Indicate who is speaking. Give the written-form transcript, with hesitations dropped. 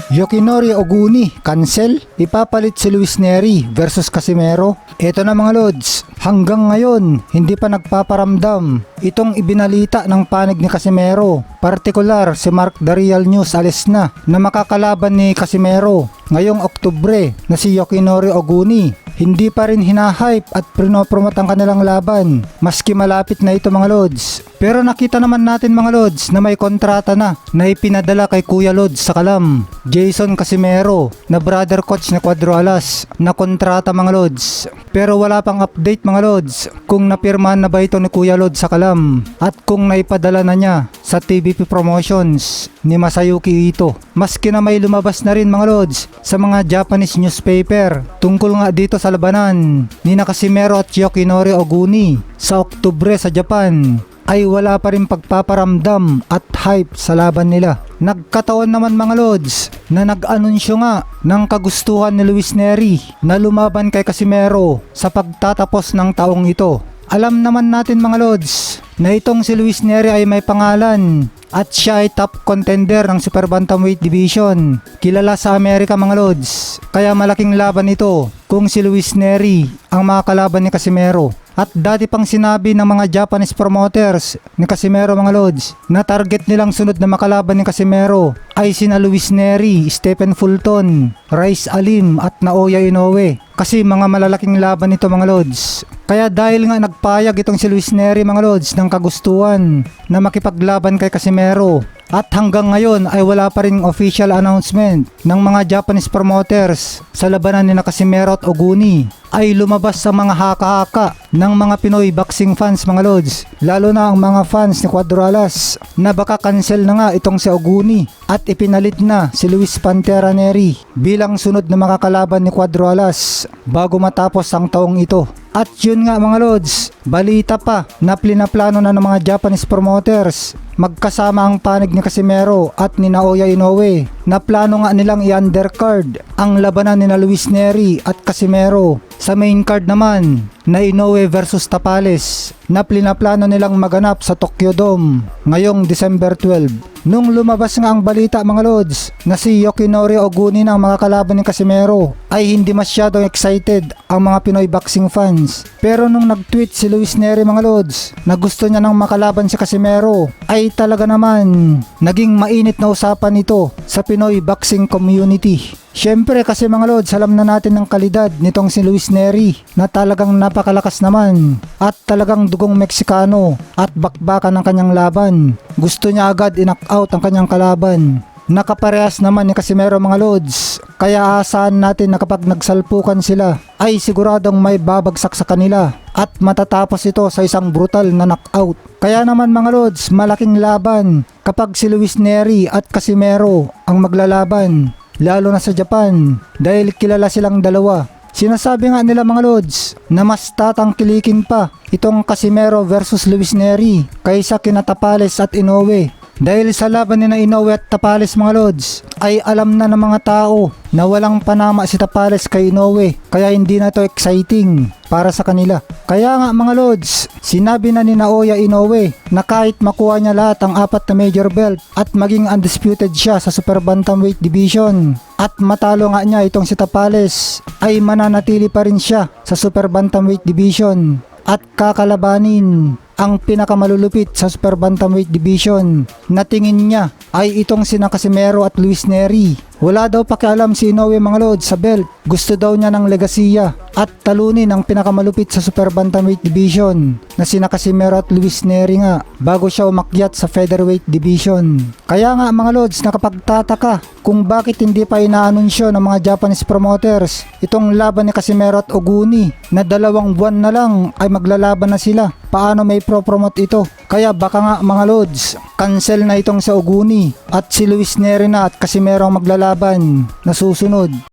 Speaker 1: Yokinori Oguni, cancel. Ipapalit si Luis Neri versus Casimero. Eto na mga lods, hanggang ngayon hindi pa nagpaparamdam itong ibinalita ng panig ni Casimero. Partikular si Mark the Real News alis na makakalaban ni Casimero ngayong Oktubre na si Yokinori Oguni. Hindi pa rin hinahype at prinopromote ang kanilang laban maski malapit na ito mga lods. Pero nakita naman natin mga lods na may kontrata na ipinadala kay Kuya Lods sa Kalam, Jason Casimero, na brother coach ni Cuadro Alas, na kontrata mga lods. Pero wala pang update mga lods kung napirmahan na ba ito ni Kuya Lods sa Kalam at kung naipadala na niya sa TVP Promotions ni Masayuki Ito. Maski na may lumabas na rin mga lods sa mga Japanese newspaper tungkol nga dito sa labanan ni Casimero at Yokinori Oguni sa Oktubre sa Japan, ay wala pa rin pagpaparamdam at hype sa laban nila. Nagkataon naman mga lods na nag-anunsyo nga ng kagustuhan ni Luis Neri na lumaban kay Casimero sa pagtatapos ng taong ito. Alam naman natin mga lods na itong si Luis Neri ay may pangalan at siya ay top contender ng Super Bantamweight Division. Kilala sa Amerika mga lods, kaya malaking laban ito kung si Luis Neri ang makakalaban ni Casimero. At dati pang sinabi ng mga Japanese promoters ni Casimero mga lods na target nilang sunod na makalaban ni Casimero ay sina Luis Neri, Stephen Fulton, Rice Alim at Naoya Inoue. Kasi mga malalaking laban ito mga lods. Kaya dahil nga nagpayag itong si Luis Neri mga lods ng kagustuhan na makipaglaban kay Casimero, at hanggang ngayon ay wala pa ring official announcement ng mga Japanese promoters sa labanan ni Casimero at Oguni, ay lumabas sa mga haka-haka ng mga Pinoy boxing fans mga lods, lalo na ang mga fans ni Cuadro Alas, na baka cancel na nga itong si Oguni at ipinalit na si Luis Pantera Neri bilang sunod na makakalaban ni Cuadro Alas bago matapos ang taong ito. At yun nga mga lods, balita pa na plano na ng mga Japanese promoters magkasama ang panig ni Casimero at ni Naoya Inoue na plano nga nilang i-undercard ang labanan ni Luis Neri at Casimero. Sa main card naman na Inoue versus Tapales na plano nilang maganap sa Tokyo Dome ngayong December 12. Nung lumabas nga ang balita mga lods na si Yokinori Oguni na ang makakalaban ni Casimero, ay hindi masyadong excited ang mga Pinoy boxing fans. Pero nung nag-tweet si Luis Neri mga lods na gusto niya nang makalaban si Casimero, ay talaga naman naging mainit na usapan ito sa Pinoy boxing community. Syempre kasi mga lods, alam na natin ng kalidad nitong si Luis Neri na talagang napakalakas naman at talagang dugong Meksikano at bakbakan ng kanyang laban. Gusto niya agad i-knock out ang kanyang kalaban. Nakaparehas naman ni Casimero mga lods, kaya asahan natin na kapag nagsalpukan sila ay siguradong may babagsak sa kanila at matatapos ito sa isang brutal na knockout. Kaya naman mga lods, malaking laban kapag si Luis Neri at Casimero ang maglalaban, lalo na sa Japan dahil kilala silang dalawa. Sinasabi nga nila mga lods na mas tatangkilikin pa itong Casimero versus Luis Neri kaysa kina Tapales at Inoue. Dahil sa laban ni Inoue at Tapales mga lods ay alam na ng mga tao na walang panama si Tapales kay Inoue, kaya hindi na to exciting para sa kanila. Kaya nga mga lods, sinabi na ni Naoya Inoue na kahit makuha niya lahat ang 4 na major belt at maging undisputed siya sa Super Bantamweight Division at matalo nga niya itong si Tapales, ay mananatili pa rin siya sa Super Bantamweight Division at kakalabanin ang pinakamalulupit sa Super Bantamweight Division na tingin niya ay itong sina Casimero at Luis Neri. Wala daw pakialam si Inoue mga lods sa belt. Gusto daw niya ng legasiya at talunin ang pinakamalupit sa Super Bantamweight Division na sina Casimero at Luis Neri nga bago siya umakyat sa Featherweight Division. Kaya nga mga lods, nakapagtataka kung bakit hindi pa inaanunsyo ng mga Japanese promoters itong laban ni Casimero at Oguni na 2 buwan na lang ay maglalaban na sila. Paano may pro-promote ito? Kaya baka nga mga lods, cancel na itong sa Oguni at si Luis Neri na at Casimero ang maglalaban na susunod.